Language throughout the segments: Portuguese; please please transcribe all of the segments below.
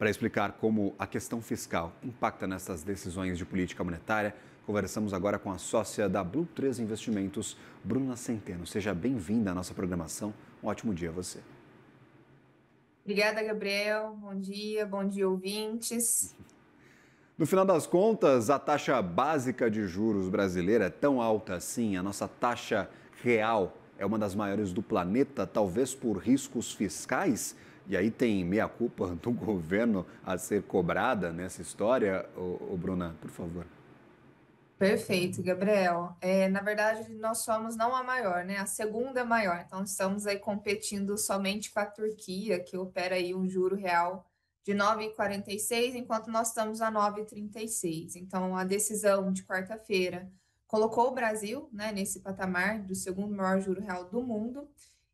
Para explicar como a questão fiscal impacta nessas decisões de política monetária, conversamos agora com a sócia da Blue 3 Investimentos, Bruna Centeno. Seja bem-vinda à nossa programação. Um ótimo dia a você. Obrigada, Gabriel. Bom dia, ouvintes. No final das contas, a taxa básica de juros brasileira é tão alta assim, a nossa taxa real é uma das maiores do planeta, talvez por riscos fiscais. E aí tem meia-culpa do governo a ser cobrada nessa história, Bruna, por favor. Perfeito, Gabriel. Na verdade, nós somos não a maior, né? A segunda maior. Então, estamos aí competindo somente com a Turquia, que opera aí um juro real de 9,46, enquanto nós estamos a 9,36. Então, a decisão de quarta-feira colocou o Brasil, né, nesse patamar do segundo maior juro real do mundo.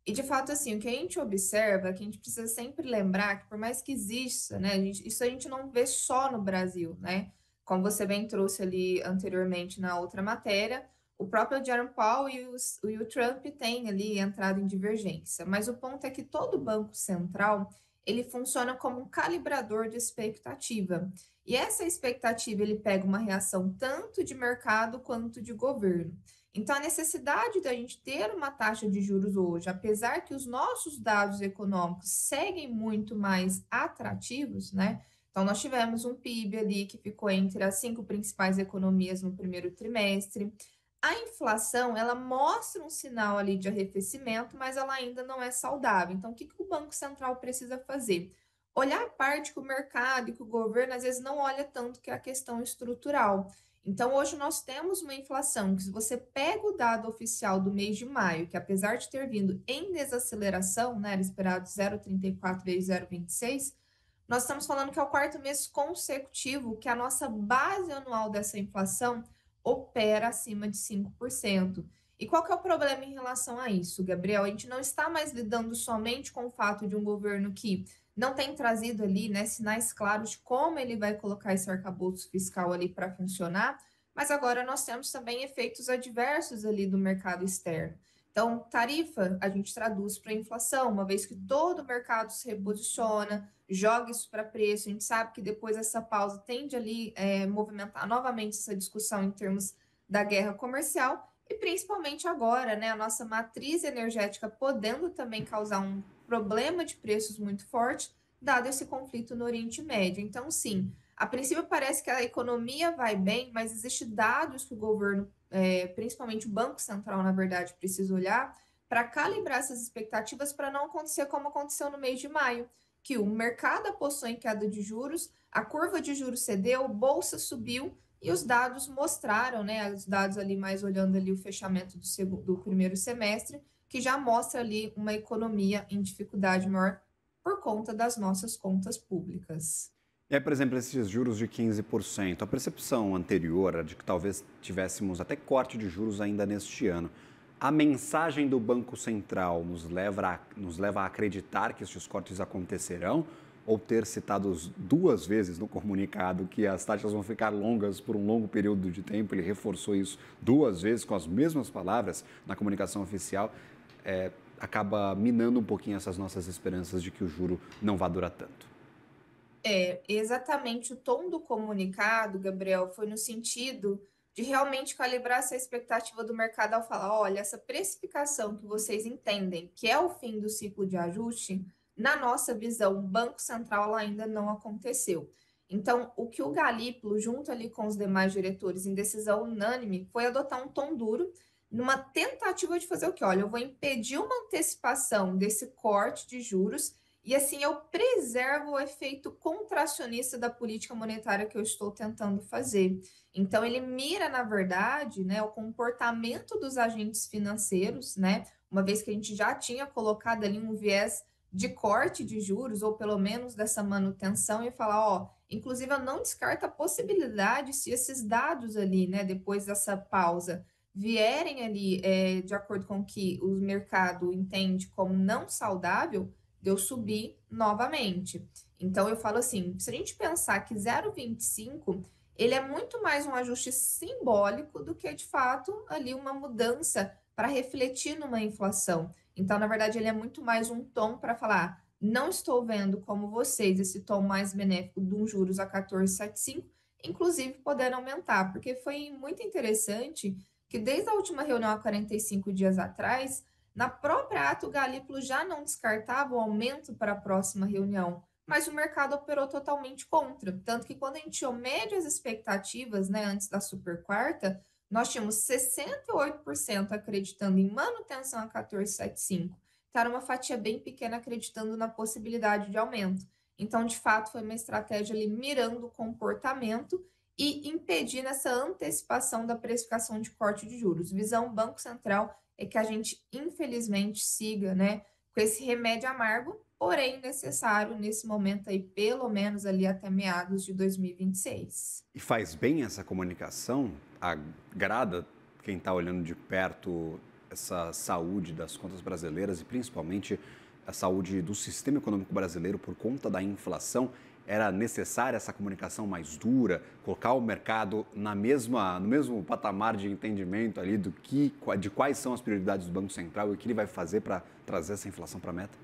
E, de fato, assim, o que a gente observa, que a gente precisa sempre lembrar que, por mais que exista, né, isso a gente não vê só no Brasil, né? Como você bem trouxe ali anteriormente na outra matéria, o próprio Jerome Powell e o Trump têm ali entrado em divergência. Mas o ponto é que todo banco central ele funciona como um calibrador de expectativa. E essa expectativa ele pega uma reação tanto de mercado quanto de governo. Então, a necessidade da gente ter uma taxa de juros hoje, apesar que os nossos dados econômicos seguem muito mais atrativos, né? Então, nós tivemos um PIB ali que ficou entre as cinco principais economias no primeiro trimestre. A inflação, ela mostra um sinal ali de arrefecimento, mas ela ainda não é saudável. Então, o que que o Banco Central precisa fazer? Olhar a parte que o mercado e que o governo às vezes não olha tanto, que é a questão estrutural. Então, hoje nós temos uma inflação que, se você pega o dado oficial do mês de maio, que apesar de ter vindo em desaceleração, né, era esperado 0,34 vezes 0,26, nós estamos falando que é o quarto mês consecutivo que a nossa base anual dessa inflação opera acima de 5%. E qual que é o problema em relação a isso, Gabriel? A gente não está mais lidando somente com o fato de um governo que não tem trazido ali, né, sinais claros de como ele vai colocar esse arcabouço fiscal ali para funcionar, mas agora nós temos também efeitos adversos ali do mercado externo. Então, tarifa a gente traduz para inflação, uma vez que todo o mercado se reposiciona, joga isso para preço. A gente sabe que depois essa pausa tende ali movimentar novamente essa discussão em termos da guerra comercial e principalmente agora, né, a nossa matriz energética podendo também causar um problema de preços muito forte, dado esse conflito no Oriente Médio. Então, sim, a princípio parece que a economia vai bem, mas existem dados que o governo, principalmente o Banco Central, na verdade, precisa olhar para calibrar essas expectativas para não acontecer como aconteceu no mês de maio, que o mercado apostou em queda de juros, a curva de juros cedeu, bolsa subiu e os dados mostraram, né, os dados ali mais olhando ali o fechamento do primeiro semestre, que já mostra ali uma economia em dificuldade maior por conta das nossas contas públicas. E aí, por exemplo, esses juros de 15%, a percepção anterior era de que talvez tivéssemos até corte de juros ainda neste ano. A mensagem do Banco Central nos leva a acreditar que estes cortes acontecerão ou ter citado duas vezes no comunicado que as taxas vão ficar longas por um longo período de tempo, ele reforçou isso duas vezes com as mesmas palavras na comunicação oficial, acaba minando um pouquinho essas nossas esperanças de que o juro não vá durar tanto. Exatamente o tom do comunicado, Gabriel, foi no sentido de realmente calibrar essa expectativa do mercado ao falar, olha, essa precificação que vocês entendem que é o fim do ciclo de ajuste, na nossa visão, o Banco Central ela ainda não aconteceu. Então, o que o Galípolo, junto ali com os demais diretores, em decisão unânime, foi adotar um tom duro, numa tentativa de fazer o quê? Olha, eu vou impedir uma antecipação desse corte de juros e assim eu preservo o efeito contracionista da política monetária que eu estou tentando fazer. Então ele mira, na verdade, né, o comportamento dos agentes financeiros, né? Uma vez que a gente já tinha colocado ali um viés de corte de juros, ou pelo menos dessa manutenção, e falar, ó, inclusive eu não descarto a possibilidade, se esses dados ali, né, depois dessa pausa, vierem ali de acordo com o que o mercado entende como não saudável, de eu subir novamente. Então, eu falo assim, se a gente pensar que 0,25, ele é muito mais um ajuste simbólico do que, de fato, ali uma mudança para refletir numa inflação. Então, na verdade, ele é muito mais um tom para falar, não estou vendo como vocês esse tom mais benéfico de um juros a 14,75, inclusive podendo aumentar, porque foi muito interessante que desde a última reunião há 45 dias atrás, na própria ata o Galípolo já não descartava o aumento para a próxima reunião, mas o mercado operou totalmente contra, tanto que quando a gente mede as expectativas, né, antes da super quarta, nós tínhamos 68% acreditando em manutenção a 14,75. Então, era uma fatia bem pequena acreditando na possibilidade de aumento. Então, de fato, foi uma estratégia ali mirando o comportamento e impedindo essa antecipação da precificação de corte de juros. Visão Banco Central é que a gente, infelizmente, siga, né, com esse remédio amargo, porém necessário nesse momento aí, pelo menos ali até meados de 2026. E faz bem essa comunicação? Agrada quem está olhando de perto essa saúde das contas brasileiras e principalmente a saúde do sistema econômico brasileiro por conta da inflação? Era necessária essa comunicação mais dura, colocar o mercado no mesmo patamar de entendimento ali de quais são as prioridades do Banco Central e o que ele vai fazer para trazer essa inflação para a meta?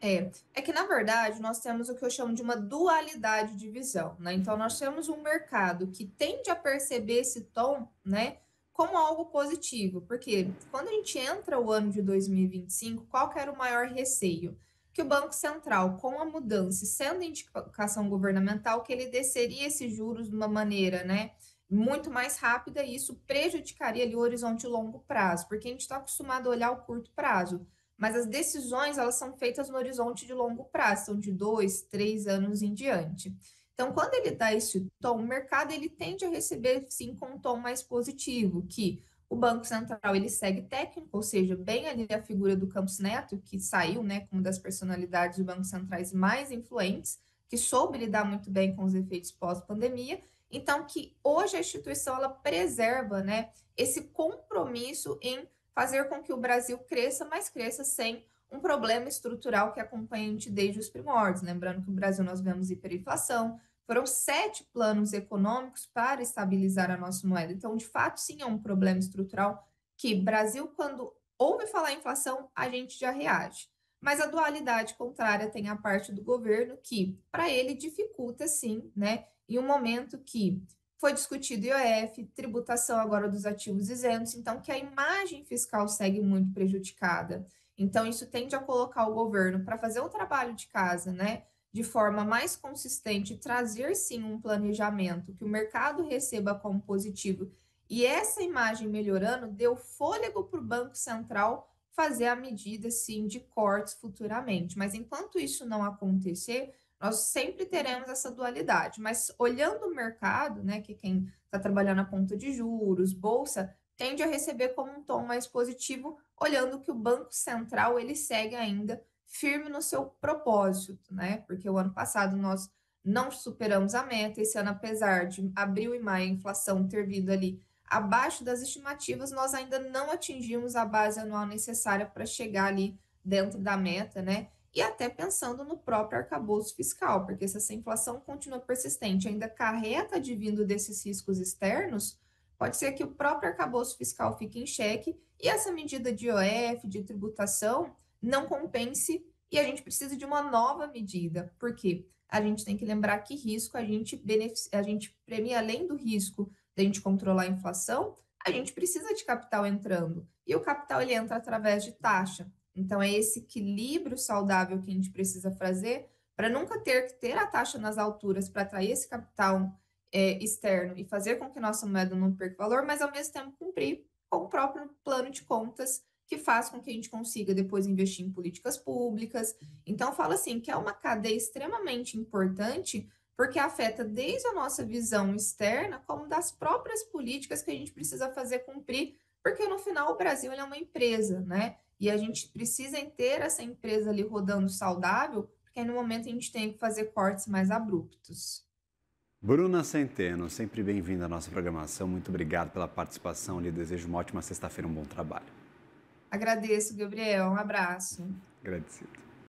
É que na verdade nós temos o que eu chamo de uma dualidade de visão, né? Então nós temos um mercado que tende a perceber esse tom, né, como algo positivo, porque quando a gente entra o ano de 2025, qual que era o maior receio? Que o Banco Central, com a mudança, e sendo indicação governamental, que ele desceria esses juros de uma maneira, né, muito mais rápida, e isso prejudicaria ali o horizonte longo prazo, porque a gente está acostumado a olhar o curto prazo. Mas as decisões, elas são feitas no horizonte de longo prazo, são de 2, 3 anos em diante. Então, quando ele dá esse tom, o mercado ele tende a receber, sim, com um tom mais positivo, que o Banco Central ele segue técnico, ou seja, bem ali a figura do Campos Neto, que saiu, né, como uma das personalidades dos bancos centrais mais influentes, que soube lidar muito bem com os efeitos pós-pandemia. Então, que hoje a instituição ela preserva, né, esse compromisso em fazer com que o Brasil cresça, mas cresça sem um problema estrutural que acompanha a gente desde os primórdios. Lembrando que no Brasil nós vemos hiperinflação, foram 7 planos econômicos para estabilizar a nossa moeda. Então, de fato, sim, é um problema estrutural que Brasil, quando ouve falar em inflação, a gente já reage. Mas a dualidade contrária tem a parte do governo que, para ele, dificulta, sim, né? Em um momento que foi discutido IOF, tributação agora dos ativos isentos, então que a imagem fiscal segue muito prejudicada. Então, isso tende a colocar o governo para fazer o trabalho de casa, né, de forma mais consistente, trazer sim um planejamento que o mercado receba como positivo. E essa imagem melhorando deu fôlego para o Banco Central fazer a medida sim de cortes futuramente. Mas enquanto isso não acontecer, nós sempre teremos essa dualidade, mas olhando o mercado, né, que quem está trabalhando na ponta de juros, bolsa, tende a receber como um tom mais positivo, olhando que o Banco Central ele segue ainda firme no seu propósito, né? Porque o ano passado nós não superamos a meta, esse ano, apesar de abril e maio a inflação ter vindo ali abaixo das estimativas, nós ainda não atingimos a base anual necessária para chegar ali dentro da meta, né? E até pensando no próprio arcabouço fiscal, porque se essa inflação continua persistente, ainda carreta advindo desses riscos externos, pode ser que o próprio arcabouço fiscal fique em xeque e essa medida de IOF, de tributação, não compense e a gente precisa de uma nova medida. Por quê? A gente tem que lembrar que risco a gente premia além do risco da gente controlar a inflação, a gente precisa de capital entrando. E o capital ele entra através de taxa. Então, é esse equilíbrio saudável que a gente precisa fazer para nunca ter que ter a taxa nas alturas para atrair esse capital externo e fazer com que nossa moeda não perca valor, mas ao mesmo tempo cumprir com o próprio plano de contas que faz com que a gente consiga depois investir em políticas públicas. Então, fala assim que é uma cadeia extremamente importante porque afeta desde a nossa visão externa como das próprias políticas que a gente precisa fazer cumprir, porque no final o Brasil é uma empresa, né? E a gente precisa ter essa empresa ali rodando saudável, porque aí no momento a gente tem que fazer cortes mais abruptos. Bruna Centeno, sempre bem-vinda à nossa programação. Muito obrigado pela participação. Lhe desejo uma ótima sexta-feira, um bom trabalho. Agradeço, Gabriel. Um abraço. Agradecido.